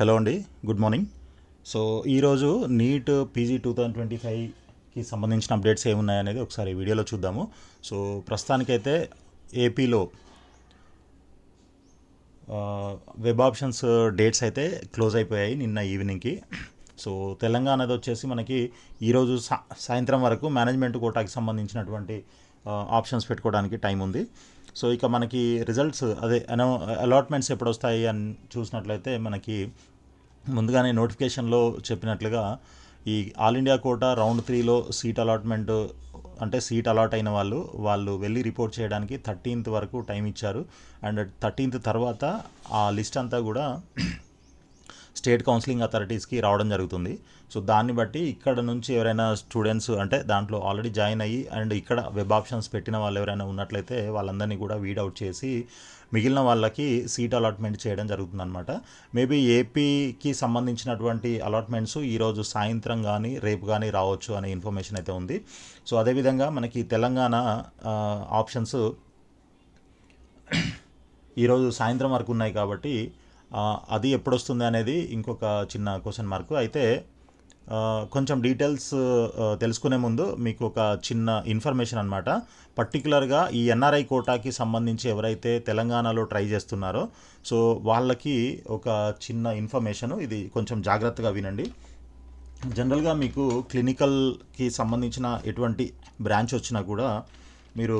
Hello అండి, good morning. So ఈరోజు NEET PG 2025కి సంబంధించిన అప్డేట్స్ ఏమున్నాయనేది ఒకసారి వీడియోలో చూద్దాము. సో ప్రస్తుతానికైతే ఏపీలో వెబ్ ఆప్షన్స్ డేట్స్ అయితే క్లోజ్ అయిపోయాయి నిన్న ఈవినింగ్కి. సో తెలంగాణది వచ్చేసి మనకి ఈరోజు సాయంత్రం వరకు మేనేజ్మెంట్ కోటాకి సంబంధించినటువంటి ఆప్షన్స్ పెట్టుకోవడానికి టైం ఉంది. సో ఇక మనకి రిజల్ట్స్ అదే అలాట్మెంట్స్ ఎప్పుడు వస్తాయి అని చూసినట్లయితే మనకి ముందుగానే నోటిఫికేషన్లో చెప్పినట్లుగా ఈ ఆల్ ఇండియా కోటా రౌండ్ 3లో సీట్ అలాట్మెంట్ అంటే సీట్ అలాట్ అయిన వాళ్ళు వెళ్ళి రిపోర్ట్ చేయడానికి 13th వరకు టైం ఇచ్చారు. అండ్ 13th తర్వాత ఆ లిస్ట్ అంతా కూడా స్టేట్ కౌన్సిలింగ్ అథారిటీస్కి రావడం జరుగుతుంది. సో దాన్ని బట్టి ఇక్కడ నుంచి ఎవరైనా స్టూడెంట్స్ అంటే దాంట్లో ఆల్రెడీ జాయిన్ అయ్యి అండ్ ఇక్కడ వెబ్ ఆప్షన్స్ పెట్టిన వాళ్ళు ఎవరైనా ఉన్నట్లయితే వాళ్ళందరినీ కూడా వీడౌట్ చేసి మిగిలిన వాళ్ళకి సీట్ అలాట్మెంట్ చేయడం జరుగుతుందన్నమాట. మేబీ ఏపీకి సంబంధించినటువంటి అలాట్మెంట్స్ ఈరోజు సాయంత్రం కానీ రేపు కానీ రావచ్చు అనే ఇన్ఫర్మేషన్ అయితే ఉంది. సో అదేవిధంగా మనకి తెలంగాణ ఆప్షన్స్ ఈరోజు సాయంత్రం వరకు ఉన్నాయి కాబట్టి అది ఎప్పుడు వస్తుంది అనేది ఇంకొక చిన్న క్వశ్చన్ మార్కు. అయితే కొంచెం డీటెయిల్స్ తెలుసుకునే ముందు మీకు ఒక చిన్న ఇన్ఫర్మేషన్ అనమాట. పర్టికులర్గా ఈ ఎన్ఆర్ఐ కోటాకి సంబంధించి ఎవరైతే తెలంగాణలో ట్రై చేస్తున్నారో సో వాళ్ళకి ఒక చిన్న ఇన్ఫర్మేషను, ఇది కొంచెం జాగ్రత్తగా వినండి. జనరల్గా మీకు క్లినికల్కి సంబంధించిన ఎటువంటి బ్రాంచ్ వచ్చినా కూడా మీరు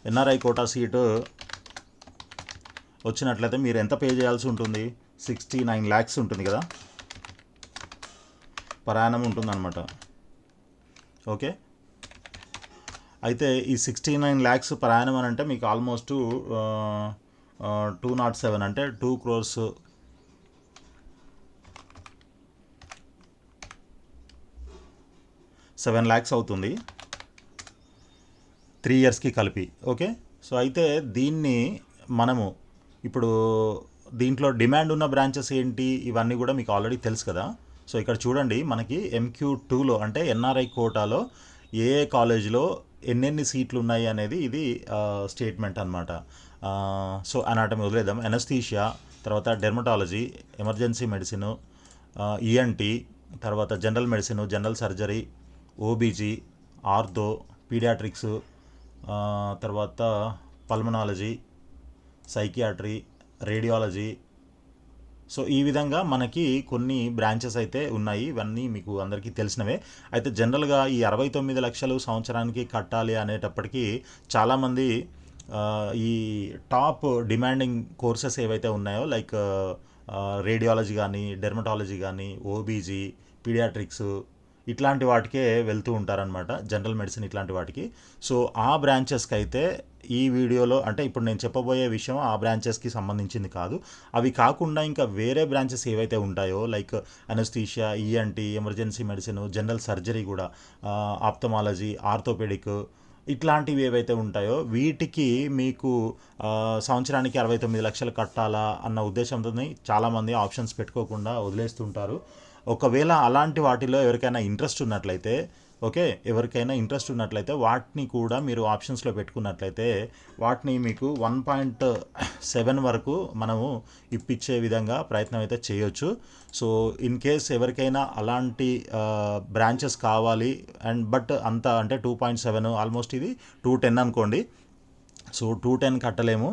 ఎన్ఆర్ఐ కోటా సీటు వచ్చినట్లయితే మీరు ఎంత పే చేయాల్సి ఉంటుంది? 69 lakhs ఉంటుంది కదా, ప్రయాణం ఉంటుందన్నమాట. ఓకే, అయితే ఈ 69 lakhs ప్రయాణం అని అంటే మీకు ఆల్మోస్ట్ 207 అంటే 2 crores 7 lakhs అవుతుంది 3 yearsకి కలిపి. ఓకే, సో అయితే దీన్ని మనము ఇప్పుడు దీంట్లో డిమాండ్ ఉన్న బ్రాంచెస్ ఏంటి ఇవన్నీ కూడా మీకు ఆల్రెడీ తెలుసు కదా. సో ఇక్కడ చూడండి, మనకి MQ2లో అంటే ఎన్ఆర్ఐ కోటాలో ఏ కాలేజీలో ఎన్నెన్ని సీట్లు ఉన్నాయి అనేది ఇది స్టేట్మెంట్ అనమాట. సో అనాటమీ వదిలేద్దాం. ఎనస్థీషియా, తర్వాత డెర్మటాలజీ, ఎమర్జెన్సీ మెడిసిన్, ఈఎన్టీ, తర్వాత general medicine, general surgery, OBG, ortho, paediatrics, తర్వాత పల్మనాలజీ, సైకియాట్రీ, రేడియాలజీ. సో ఈ విధంగా మనకి కొన్ని బ్రాంచెస్ అయితే ఉన్నాయి. ఇవన్నీ మీకు అందరికీ తెలిసినవే. అయితే జనరల్గా ఈ 69 లక్షలు సంవత్సరానికి కట్టాలి అనేటప్పటికీ చాలామంది ఈ టాప్ డిమాండింగ్ కోర్సెస్ ఏవైతే ఉన్నాయో లైక్ రేడియాలజీ కానీ, డెర్మటాలజీ కానీ, ఓబీజీ, పీడియాట్రిక్స్ ఇట్లాంటి వాటికే వెళ్తూ ఉంటారనమాట, జనరల్ మెడిసిన్ ఇట్లాంటి వాటికి. సో ఆ బ్రాంచెస్కి అయితే ఈ వీడియోలో అంటే ఇప్పుడు నేను చెప్పబోయే విషయం ఆ బ్రాంచెస్కి సంబంధించింది కాదు. అవి కాకుండా ఇంకా వేరే బ్రాంచెస్ ఏవైతే ఉంటాయో like anaesthesia, ENT, emergency medicine, general surgery కూడా, ఆప్థమాలజీ, ఆర్థోపెడిక్ ఇట్లాంటివి ఏవైతే ఉంటాయో వీటికి మీకు సంవత్సరానికి 69 లక్షలు కట్టాలా అన్న ఉద్దేశంతో చాలామంది ఆప్షన్స్ పెట్టుకోకుండా వదిలేస్తుంటారు. ఒకవేళ అలాంటి వాటిలో ఎవరికైనా ఇంట్రెస్ట్ ఉన్నట్లయితే వాటిని కూడా మీరు ఆప్షన్స్లో పెట్టుకున్నట్లయితే వాటిని మీకు 1.7 వరకు మనము ఇప్పించే విధంగా ప్రయత్నం అయితే చేయొచ్చు. సో ఇన్ కేస్ ఎవరికైనా అలాంటి బ్రాంచెస్ కావాలి అండ్ బట్ అంత అంటే 2.7 ఆల్మోస్ట్ ఇది 210 అనుకోండి. సో 210 కట్టలేము,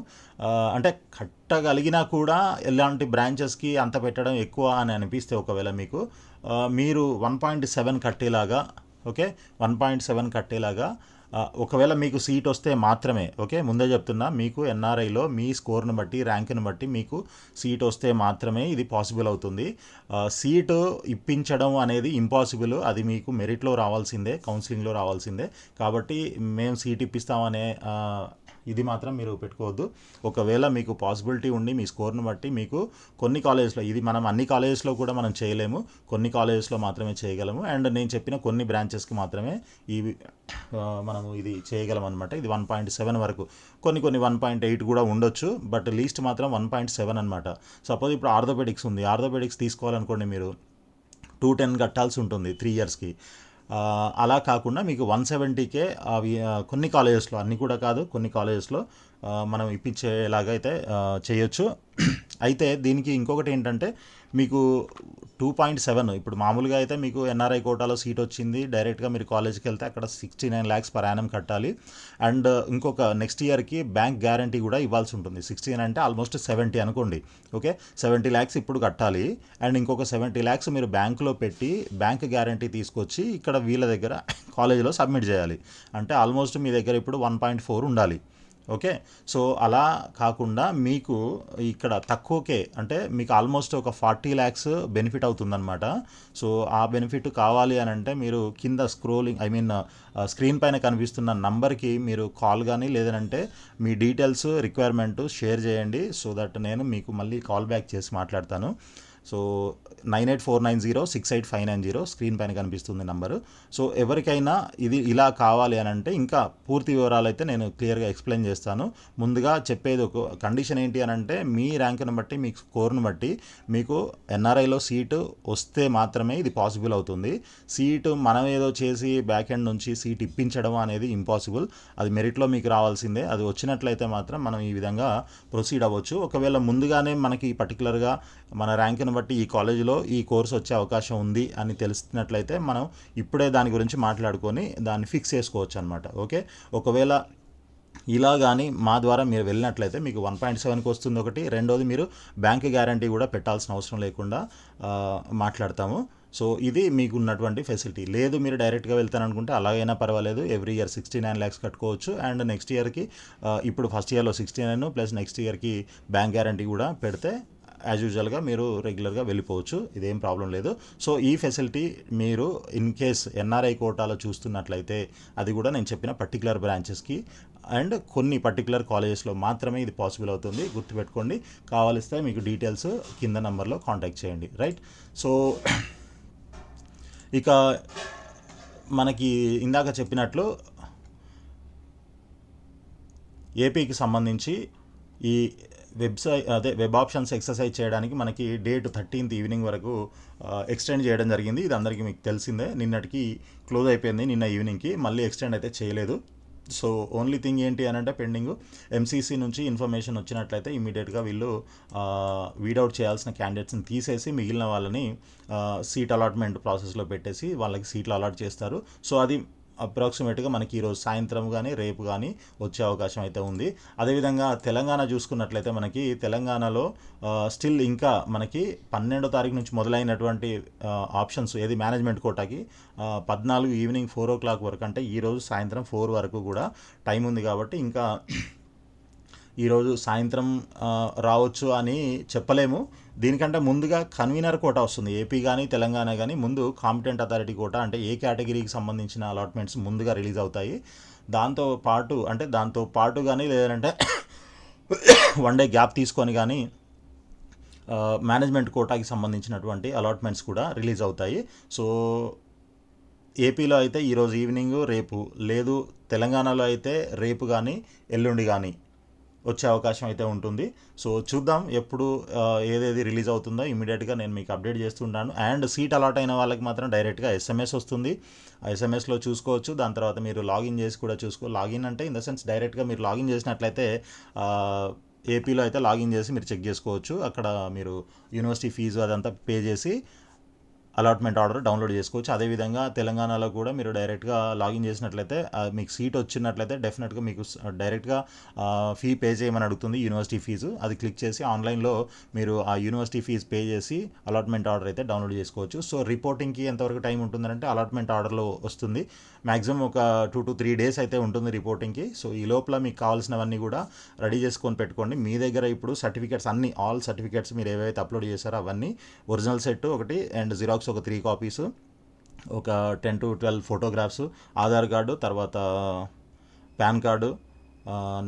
అంటే కట్టగలిగినా కూడా ఎలాంటి బ్రాంచెస్కి అంత పెట్టడం ఎక్కువ అని అనిపిస్తే ఒకవేళ మీకు మీరు 1.7 కట్టేలాగా, ఓకే 1.7 కట్టేలాగా ఒకవేళ మీకు సీట్ వస్తే మాత్రమే, ఓకే ముందే చెప్తున్నా, మీకు ఎన్ఆర్ఐలో మీ స్కోర్ని బట్టి ర్యాంక్ని బట్టి మీకు సీట్ వస్తే మాత్రమే ఇది పాసిబుల్ అవుతుంది. సీటు ఇప్పించడం అనేది ఇంపాసిబుల్, అది మీకు మెరిట్లో రావాల్సిందే, కౌన్సిలింగ్లో రావాల్సిందే. కాబట్టి మేము సీట్ ఇప్పిస్తామనే ఇది మాత్రం మీరు పెట్టుకోవద్దు. ఒకవేళ మీకు పాసిబిలిటీ ఉండి మీ స్కోర్ని బట్టి మీకు కొన్ని కాలేజెస్లో, ఇది మనం అన్ని కాలేజెస్లో కూడా మనం చేయలేము, కొన్ని కాలేజెస్లో మాత్రమే చేయగలము. అండ్ నేను చెప్పిన కొన్ని బ్రాంచెస్కి మాత్రమే మనము ఇది చేయగలం అనమాట. ఇది 1.7 వరకు, కొన్ని 1.8 కూడా ఉండొచ్చు, బట్ లీస్ట్ మాత్రం 1.7 అనమాట. సపోజ్ ఇప్పుడు ఆర్థోపెడిక్స్ ఉంది, ఆర్థోపెడిక్స్ తీసుకోవాలనుకోండి, మీరు 210 కట్టాల్సి ఉంటుంది 3 yearsకి. అలా కాకుండా మీకు 170కే అవి కొన్ని కాలేజెస్లో, అన్నీ కూడా కాదు, కొన్ని కాలేజెస్లో మనం ఇప్పించేలాగా అయితే చేయొచ్చు. అయితే దీనికి ఇంకొకటి ఏంటంటే మీకు 2.7 ఇప్పుడు మామూలుగా అయితే మీకు ఎన్ఆర్ఐ కోటాలో సీట్ వచ్చింది, డైరెక్ట్గా మీరు కాలేజ్కి వెళ్తే అక్కడ 69 lakhs per annum కట్టాలి. అండ్ ఇంకొక నెక్స్ట్ ఇయర్కి బ్యాంక్ గ్యారంటీ కూడా ఇవ్వాల్సి ఉంటుంది. 16 అంటే ఆల్మోస్ట్ 70 అనుకోండి. ఓకే, 70 lakhs ఇప్పుడు కట్టాలి. అండ్ ఇంకొక 70 lakhs మీరు బ్యాంకులో పెట్టి బ్యాంక్ గ్యారంటీ తీసుకొచ్చి ఇక్కడ వీళ్ళ దగ్గర కాలేజీలో సబ్మిట్ చేయాలి. అంటే ఆల్మోస్ట్ మీ దగ్గర ఇప్పుడు 1.4 ఉండాలి. ఓకే, సో అలా కాకుండా మీకు ఇక్కడ తక్కువకే, అంటే మీకు ఆల్మోస్ట్ ఒక 40 lakhs బెనిఫిట్ అవుతుందన్నమాట. సో ఆ బెనిఫిట్ కావాలి అని అంటే మీరు కింద స్క్రీన్ పైన కనిపిస్తున్న నంబర్కి మీరు కాల్ కానీ లేదంటే మీ డీటెయిల్స్ రిక్వైర్మెంట్ షేర్ చేయండి. సో దట్ నేను మీకు మళ్ళీ కాల్ బ్యాక్ చేసి మాట్లాడతాను. సో 9849068590 స్క్రీన్ పైన కనిపిస్తుంది నంబరు. సో ఎవరికైనా ఇది ఇలా కావాలి అని అంటే ఇంకా పూర్తి వివరాలు అయితే నేను క్లియర్గా ఎక్స్ప్లెయిన్ చేస్తాను. ముందుగా చెప్పేది ఒక కండిషన్ ఏంటి అని అంటే మీ ర్యాంక్ను బట్టి, మీ స్కోర్ను బట్టి మీకు ఎన్ఆర్ఐలో సీటు వస్తే మాత్రమే ఇది పాసిబుల్ అవుతుంది. సీటు మనం ఏదో చేసి బ్యాక్ ఎండ్ నుంచి సీట్ ఇప్పించడం అనేది ఇంపాసిబుల్. అది మెరిట్లో మీకు రావాల్సిందే. అది వచ్చినట్లయితే మాత్రం మనం ఈ విధంగా ప్రొసీడ్ అవ్వచ్చు. ఒకవేళ ముందుగానే మనకి పర్టికులర్గా మన ర్యాంక్ను బట్టి ఈ కాలేజీలో ఈ కోర్స్ వచ్చే అవకాశం ఉంది అని తెలిసినట్లయితే మనం ఇప్పుడే దాని గురించి మాట్లాడుకొని దాన్ని ఫిక్స్ చేసుకోవచ్చు అనమాట. ఓకే, ఒకవేళ ఇలా కానీ మా ద్వారా మీరు వెళ్ళినట్లయితే మీకు 1.7కి వస్తుంది ఒకటి. రెండోది మీరు బ్యాంక్ గ్యారంటీ కూడా పెట్టాల్సిన అవసరం లేకుండా మాట్లాడతాము. సో ఇది మీకు ఉన్నటువంటి ఫెసిలిటీ. లేదు మీరు డైరెక్ట్గా వెళ్తాననుకుంటే అలాగైనా పర్వాలేదు. ఎవ్రీ ఇయర్ 69 lakhs కట్టుకోవచ్చు. అండ్ నెక్స్ట్ ఇయర్కి ఇప్పుడు ఫస్ట్ ఇయర్లో 69 ప్లస్ నెక్స్ట్ ఇయర్కి బ్యాంక్ గ్యారంటీ కూడా పెడితే యాజ్ యూజువల్గా మీరు రెగ్యులర్గా వెళ్ళిపోవచ్చు. ఇదేం ప్రాబ్లం లేదు. సో ఈ ఫెసిలిటీ మీరు ఇన్ కేస్ ఎన్ఆర్ఐ కోటాలో చూస్తున్నట్లయితే అది కూడా నేను చెప్పిన పర్టికులర్ బ్రాంచెస్కి అండ్ కొన్ని పర్టికులర్ కాలేజెస్లో మాత్రమే ఇది పాసిబుల్ అవుతుంది. గుర్తుపెట్టుకోండి. కావాలిస్తే మీకు డీటెయిల్స్ కింద నెంబర్లో కాంటాక్ట్ చేయండి. రైట్. సో ఇక మనకి ఇందాక చెప్పినట్లు ఏపీకి సంబంధించి ఈ వెబ్ ఆప్షన్స్ ఎక్సర్సైజ్ చేయడానికి మనకి డేట్ 13th ఈవినింగ్ వరకు ఎక్స్టెండ్ చేయడం జరిగింది. ఇది అందరికీ మీకు తెలిసిందే. నిన్నటికి క్లోజ్ అయిపోయింది, నిన్న ఈవినింగ్కి. మళ్ళీ ఎక్స్టెండ్ అయితే చేయలేదు. సో ఓన్లీ థింగ్ ఏంటి అని అంటే పెండింగ్ ఎంసీసీ నుంచి ఇన్ఫర్మేషన్ వచ్చినట్లయితే ఇమీడియట్గా వీళ్ళు వీడౌట్ చేయాల్సిన క్యాండిడేట్స్ని తీసేసి మిగిలిన వాళ్ళని సీట్ అలాట్మెంట్ ప్రాసెస్లో పెట్టేసి వాళ్ళకి సీట్లు అలాట్ చేస్తారు. సో అది అప్రాక్సిమేట్గా మనకి ఈరోజు సాయంత్రం కానీ రేపు కానీ వచ్చే అవకాశం అయితే ఉంది. అదేవిధంగా తెలంగాణ చూసుకున్నట్లయితే మనకి తెలంగాణలో స్టిల్ ఇంకా మనకి 12వ తారీఖు నుంచి మొదలైనటువంటి ఆప్షన్స్ ఏది మేనేజ్మెంట్ కోటాకి 14 ఈవినింగ్ 4 o'clock వరకు, అంటే ఈరోజు సాయంత్రం 4 వరకు కూడా టైం ఉంది. కాబట్టి ఇంకా ఈరోజు సాయంత్రం రావచ్చు అని చెప్పలేము. దీనికంటే ముందుగా కన్వీనర్ కోటా వస్తుంది. ఏపీ కానీ తెలంగాణ కానీ ముందు కాంపిటెంట్ అథారిటీ కోటా, అంటే ఏ కేటగిరీకి సంబంధించిన అలాట్మెంట్స్ ముందుగా రిలీజ్ అవుతాయి. దాంతో పాటు కానీ లేదంటే వన్ డే గ్యాప్ తీసుకొని కానీ మేనేజ్మెంట్ కోటాకి సంబంధించినటువంటి అలాట్మెంట్స్ కూడా రిలీజ్ అవుతాయి. సో ఏపీలో అయితే ఈరోజు ఈవినింగ్, రేపు లేదు. తెలంగాణలో అయితే రేపు కానీ ఎల్లుండి కానీ వచ్చే అవకాశం అయితే ఉంటుంది. సో చూద్దాం ఎప్పుడు ఏదేది రిలీజ్ అవుతుందో ఇమీడియట్గా నేను మీకు అప్డేట్ చేస్తుంటాను. అండ్ సీట్ అలాట్ అయిన వాళ్ళకి మాత్రం డైరెక్ట్గా ఎస్ఎంఎస్ వస్తుంది. ఆ ఎస్ఎంఎస్లో చూసుకోవచ్చు. దాని తర్వాత మీరు లాగిన్ చేసి కూడా లాగిన్ అంటే ఇన్ ద సెన్స్ డైరెక్ట్గా మీరు లాగిన్ చేసినట్లయితే ఏపీలో అయితే లాగిన్ చేసి మీరు చెక్ చేసుకోవచ్చు. అక్కడ మీరు యూనివర్సిటీ ఫీజు అదంతా పే చేసి అలాట్మెంట్ ఆర్డర్ డౌన్లోడ్ చేసుకోవచ్చు. అదేవిధంగా తెలంగాణలో కూడా మీరు డైరెక్ట్గా లాగిన్ చేసినట్లయితే మీకు సీట్ వచ్చినట్లయితే డెఫినెట్గా మీకు డైరెక్ట్గా ఫీ పే చేయమని అడుగుతుంది, యూనివర్సిటీ ఫీజు. అది క్లిక్ చేసి ఆన్లైన్లో మీరు ఆ యూనివర్సిటీ ఫీజు పే చేసి అలాట్మెంట్ ఆర్డర్ అయితే డౌన్లోడ్ చేసుకోవచ్చు. సో రిపోర్టింగ్కి ఎంతవరకు టైం ఉంటుందంటే అలాట్మెంట్ ఆర్డర్లో వస్తుంది. మ్యాక్సిమం ఒక 2 to 3 days అయితే ఉంటుంది రిపోర్టింగ్కి. సో ఈ లోపల మీకు కావాల్సినవన్నీ కూడా రెడీ చేసుకొని పెట్టుకోండి. మీ దగ్గర ఇప్పుడు సర్టిఫికేట్స్ ఆల్ సర్టిఫికేట్స్ మీరు ఏవైతే అప్లోడ్ చేశారో అవన్నీ ఒరిజినల్ సెట్ ఒకటి అండ్ జిరాక్స్ ఒక 3 copies, ఒక 10 to 12 ఫోటోగ్రాఫ్స్, ఆధార్ కార్డు, తర్వాత పాన్ కార్డు,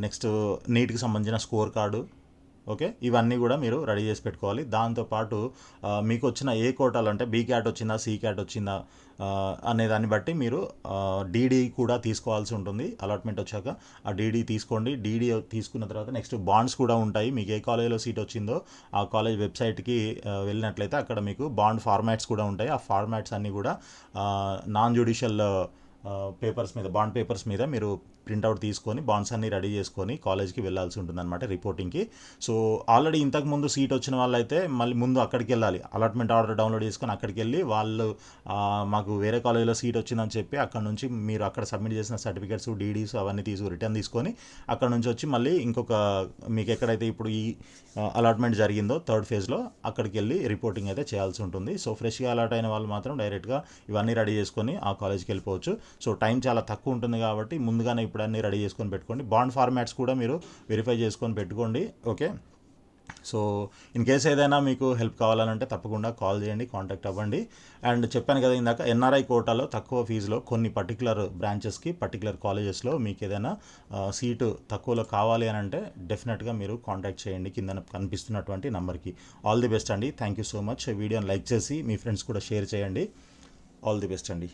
నెక్స్ట్ నీట్కి సంబంధించిన స్కోర్ కార్డు, ఓకే, ఇవన్నీ కూడా మీరు రెడీ చేసి పెట్టుకోవాలి. దాంతోపాటు మీకు వచ్చిన ఏ కోటాలు అంటే బీ క్యాట్ వచ్చిందా, సి క్యాట్ వచ్చిందా అనే దాన్ని బట్టి మీరు డీడీ కూడా తీసుకోవాల్సి ఉంటుంది. అలాట్మెంట్ వచ్చాక ఆ డీడీ తీసుకోండి. డీడీ తీసుకున్న తర్వాత నెక్స్ట్ బాండ్స్ కూడా ఉంటాయి. మీకు ఏ కాలేజీలో సీట్ వచ్చిందో ఆ కాలేజ్ వెబ్సైట్కి వెళ్ళినట్లయితే అక్కడ మీకు బాండ్ ఫార్మాట్స్ కూడా ఉంటాయి. ఆ ఫార్మాట్స్ అన్నీ కూడా నాన్ జ్యుడిషియల్ పేపర్స్ మీద, బాండ్ పేపర్స్ మీద మీరు ప్రింట్అవుట్ తీసుకొని బాండ్స్ అన్నీ రెడీ చేసుకొని కాలేజ్కి వెళ్ళాల్సి ఉంటుంది అనమాట రిపోర్టింగ్కి. సో ఆల్రెడీ ఇంతకుముందు సీట్ వచ్చిన వాళ్ళైతే మళ్ళీ ముందు అక్కడికి వెళ్ళాలి. అలాట్మెంట్ ఆర్డర్ డౌన్లోడ్ చేసుకొని అక్కడికి వెళ్ళి వాళ్ళు మాకు వేరే కాలేజీలో సీట్ వచ్చిందని చెప్పి అక్కడ నుంచి మీరు అక్కడ సబ్మిట్ చేసిన సర్టిఫికేట్స్, డీడీస్ అవన్నీ రిటర్న్ తీసుకొని అక్కడ నుంచి వచ్చి మళ్ళీ ఇంకొక మీకు ఎక్కడైతే ఇప్పుడు ఈ అలాట్మెంట్ జరిగిందో థర్డ్ ఫేజ్లో అక్కడికి వెళ్ళి రిపోర్టింగ్ అయితే చేయాల్సి ఉంటుంది. సో ఫ్రెష్గా అలాట్ అయిన వాళ్ళు మాత్రం డైరెక్ట్గా ఇవన్నీ రెడీ చేసుకొని ఆ కాలేజ్కి వెళ్ళిపోవచ్చు. సో టైం చాలా తక్కువ ఉంటుంది కాబట్టి ముందుగానే ఇప్పుడు అన్నీ రెడీ చేసుకొని పెట్టుకోండి. బాండ్ ఫార్మాట్స్ కూడా మీరు వెరిఫై చేసుకొని పెట్టుకోండి. ఓకే, సో ఇన్ కేస్ ఏదైనా మీకు హెల్ప్ కావాలంటే తప్పకుండా కాల్ చేయండి, కాంటాక్ట్ అవ్వండి. అండ్ చెప్పాను కదా ఇందాక, ఎన్ఆర్ఐ కోటాలో తక్కువ ఫీజులో కొన్ని పర్టికులర్ బ్రాంచెస్కి, పర్టికులర్ కాలేజెస్లో మీకు ఏదైనా సీటు తక్కువలో కావాలి అని అంటే డెఫినెట్గా మీరు కాంటాక్ట్ చేయండి కింద కనిపిస్తున్నటువంటి నెంబర్కి. ఆల్ ది బెస్ట్ అండి. Thank you so much. వీడియోని లైక్ చేసి మీ ఫ్రెండ్స్ కూడా షేర్ చేయండి. ఆల్ ది బెస్ట్ అండి.